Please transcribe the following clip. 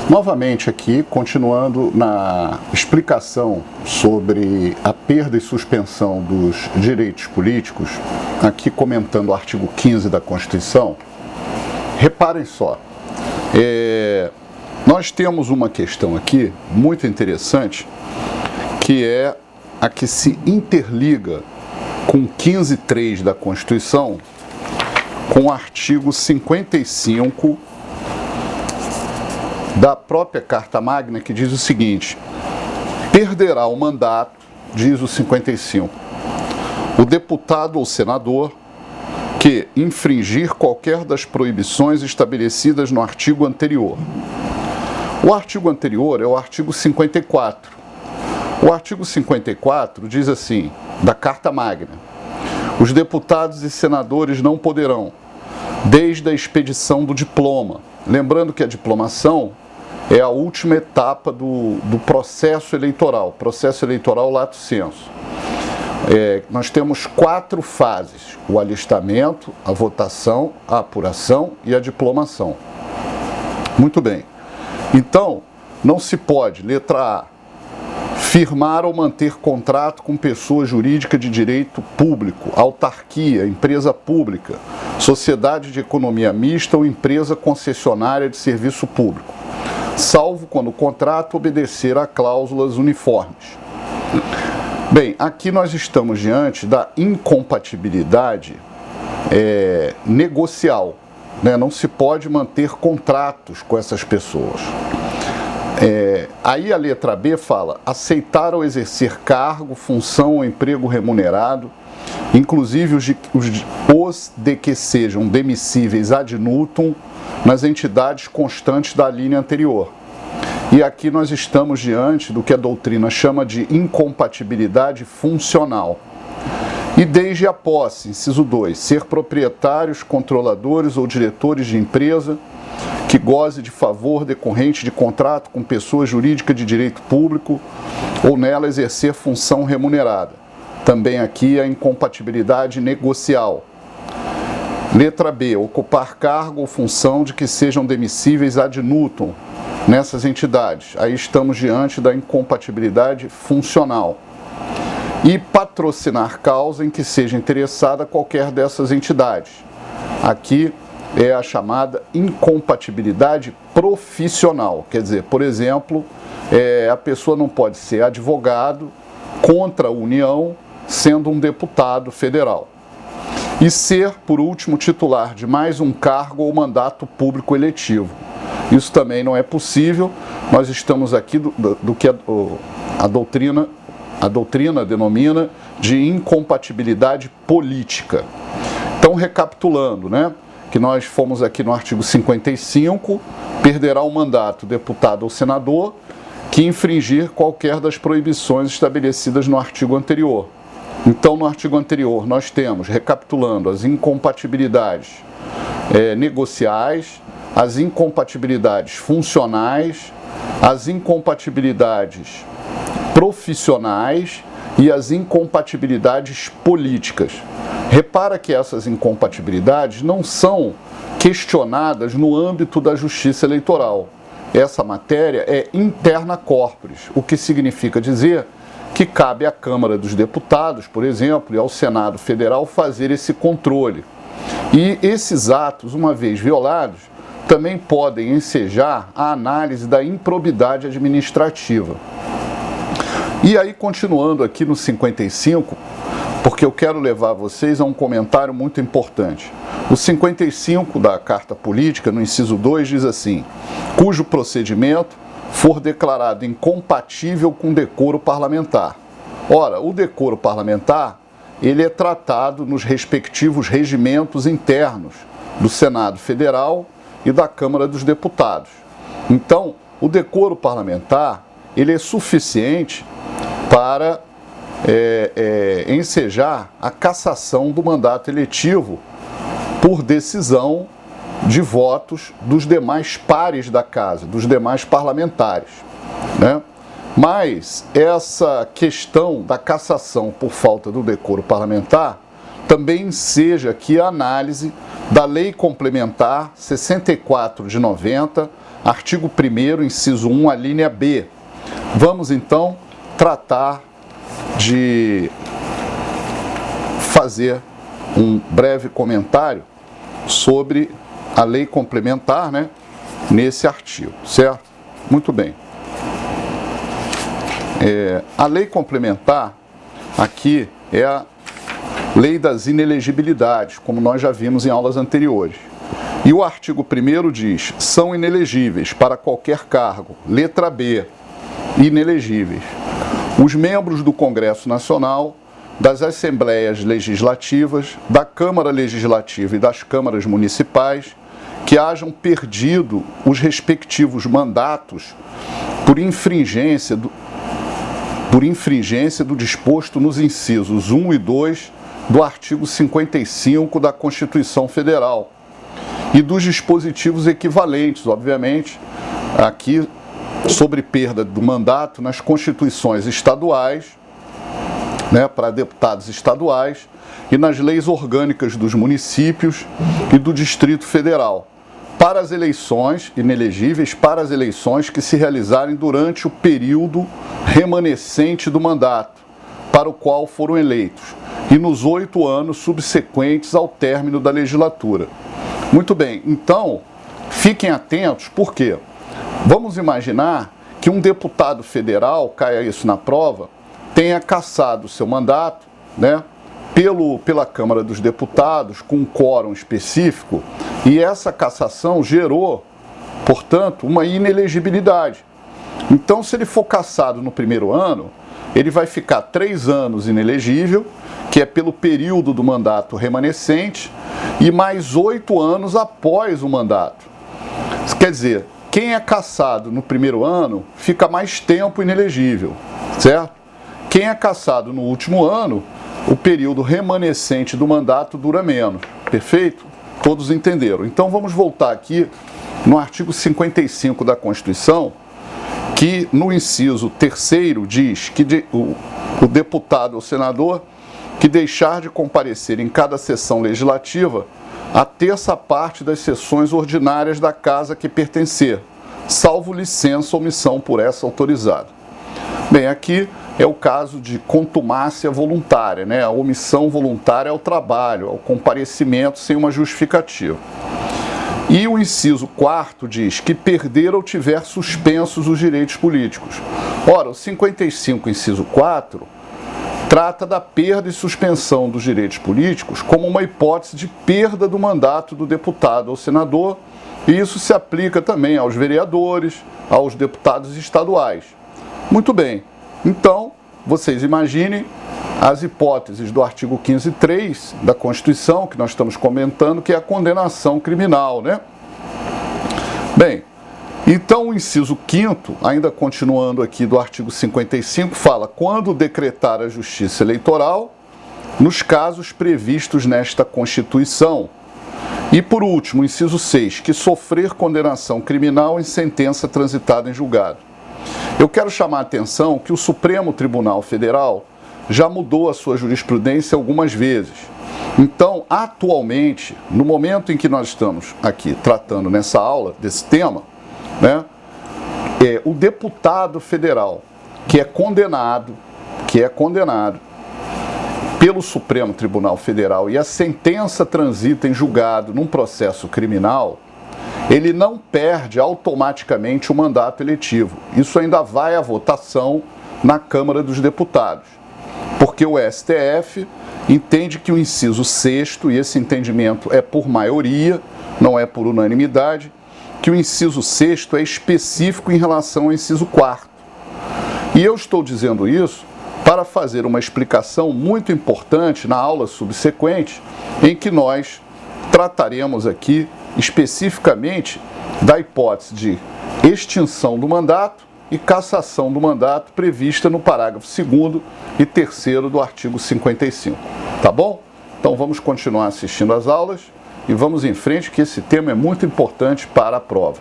Novamente aqui, continuando na explicação sobre a perda e suspensão dos direitos políticos, aqui comentando o artigo 15 da Constituição, reparem só, nós temos uma questão aqui muito interessante, que é a que se interliga com 15.3 da Constituição, com o artigo 55 da própria Carta Magna, que diz o seguinte: perderá o mandato, diz o 55, o deputado ou senador que infringir qualquer das proibições estabelecidas no artigo anterior. O artigo anterior é o artigo 54. O artigo 54 diz assim, da Carta Magna: os deputados e senadores não poderão, desde a expedição do diploma, lembrando que a diplomação é a última etapa do processo eleitoral lato sensu. Nós temos 4 fases: o alistamento, a votação, a apuração e a diplomação. Muito bem. Então, não se pode, letra A, firmar ou manter contrato com pessoa jurídica de direito público, autarquia, empresa pública, sociedade de economia mista ou empresa concessionária de serviço público, salvo quando o contrato obedecer a cláusulas uniformes. Bem, aqui nós estamos diante da incompatibilidade negocial, né? Não se pode manter contratos com essas pessoas. Aí a letra B fala: aceitar ou exercer cargo, função ou emprego remunerado, inclusive os de que sejam demissíveis ad nutum nas entidades constantes da linha anterior. E aqui nós estamos diante do que a doutrina chama de incompatibilidade funcional. E desde a posse, inciso 2, ser proprietários, controladores ou diretores de empresa que goze de favor decorrente de contrato com pessoa jurídica de direito público ou nela exercer função remunerada. Também aqui a incompatibilidade negocial. Letra B, ocupar cargo ou função de que sejam demissíveis ad nutum nessas entidades. Aí estamos diante da incompatibilidade funcional. E patrocinar causa em que seja interessada qualquer dessas entidades. Aqui é a chamada incompatibilidade profissional. Quer dizer, por exemplo, a pessoa não pode ser advogado contra a União, sendo um deputado federal. E ser, por último, titular de mais um cargo ou mandato público eletivo. Isso também não é possível. Nós estamos aqui do que a doutrina denomina de incompatibilidade política. Então, recapitulando, né, que nós fomos aqui no artigo 55, perderá o mandato deputado ou senador que infringir qualquer das proibições estabelecidas no artigo anterior. Então, no artigo anterior, nós temos, recapitulando, as incompatibilidades negociais, as incompatibilidades funcionais, as incompatibilidades profissionais e as incompatibilidades políticas. Repara que essas incompatibilidades não são questionadas no âmbito da Justiça Eleitoral. Essa matéria é interna corporis, o que significa dizer que cabe à Câmara dos Deputados, por exemplo, e ao Senado Federal fazer esse controle. E esses atos, uma vez violados, também podem ensejar a análise da improbidade administrativa. E aí, continuando aqui no 55, porque eu quero levar vocês a um comentário muito importante. O 55 da Carta Política, no inciso 2, diz assim: cujo procedimento for declarado incompatível com o decoro parlamentar. Ora, o decoro parlamentar, ele é tratado nos respectivos regimentos internos do Senado Federal e da Câmara dos Deputados. Então, o decoro parlamentar, ele é suficiente para ensejar a cassação do mandato eletivo por decisão de votos dos demais pares da casa, dos demais parlamentares, né? Mas essa questão da cassação por falta do decoro parlamentar também enseja aqui a análise da Lei Complementar 64 de 90, artigo 1º, inciso 1, a linha B. Vamos então tratar de fazer um breve comentário sobre a Lei Complementar, né, nesse artigo, certo? Muito bem. A Lei Complementar aqui é a Lei das Inelegibilidades, como nós já vimos em aulas anteriores. E o artigo 1º diz: são inelegíveis para qualquer cargo, letra B, inelegíveis, os membros do Congresso Nacional, das Assembleias Legislativas, da Câmara Legislativa e das Câmaras Municipais, que hajam perdido os respectivos mandatos por infringência do disposto nos incisos 1 e 2 do artigo 55 da Constituição Federal e dos dispositivos equivalentes, obviamente, aqui sobre perda do mandato nas constituições estaduais, né, para deputados estaduais, e nas leis orgânicas dos municípios e do Distrito Federal, para as eleições, inelegíveis para as eleições que se realizarem durante o período remanescente do mandato, para o qual foram eleitos, e nos 8 anos subsequentes ao término da legislatura. Muito bem, então, fiquem atentos, por quê? Vamos imaginar que um deputado federal, caia isso na prova, tenha cassado seu mandato, né, pela Câmara dos Deputados, com um quórum específico, e essa cassação gerou, portanto, uma inelegibilidade. Então, se ele for cassado no primeiro ano, ele vai ficar 3 anos inelegível, que é pelo período do mandato remanescente, e mais 8 anos após o mandato. Quer dizer, quem é cassado no primeiro ano fica mais tempo inelegível, certo? Quem é cassado no último ano, o período remanescente do mandato dura menos. Perfeito? Todos entenderam. Então vamos voltar aqui no artigo 55 da Constituição, que no inciso 3º diz que o deputado ou senador que deixar de comparecer em cada sessão legislativa a terça parte das sessões ordinárias da casa que pertencer, salvo licença ou omissão por essa autorizada. Bem, aqui é o caso de contumácia voluntária, né? A omissão voluntária ao trabalho, ao comparecimento sem uma justificativa. E o inciso 4º diz que perder ou tiver suspensos os direitos políticos. Ora, o 55, inciso 4, trata da perda e suspensão dos direitos políticos como uma hipótese de perda do mandato do deputado ou senador, e isso se aplica também aos vereadores, aos deputados estaduais. Muito bem, então, vocês imaginem as hipóteses do artigo 15.3 da Constituição, que nós estamos comentando, que é a condenação criminal, né? Bem, então o inciso 5º, ainda continuando aqui do artigo 55, fala: quando decretar a Justiça Eleitoral, nos casos previstos nesta Constituição. E por último, o inciso 6, que sofrer condenação criminal em sentença transitada em julgado. Eu quero chamar a atenção que o Supremo Tribunal Federal já mudou a sua jurisprudência algumas vezes. Então, atualmente, no momento em que nós estamos aqui tratando nessa aula desse tema, né, o deputado federal que é condenado pelo Supremo Tribunal Federal e a sentença transita em julgado num processo criminal, ele não perde automaticamente o mandato eletivo. Isso ainda vai à votação na Câmara dos Deputados, porque o STF entende que o inciso 6º, e esse entendimento é por maioria, não é por unanimidade, que o inciso 6º é específico em relação ao inciso 4º. E eu estou dizendo isso para fazer uma explicação muito importante na aula subsequente, em que nós trataremos aqui especificamente da hipótese de extinção do mandato e cassação do mandato prevista no parágrafo 2º e 3º do artigo 55. Tá bom? Então vamos continuar assistindo às aulas e vamos em frente, que esse tema é muito importante para a prova.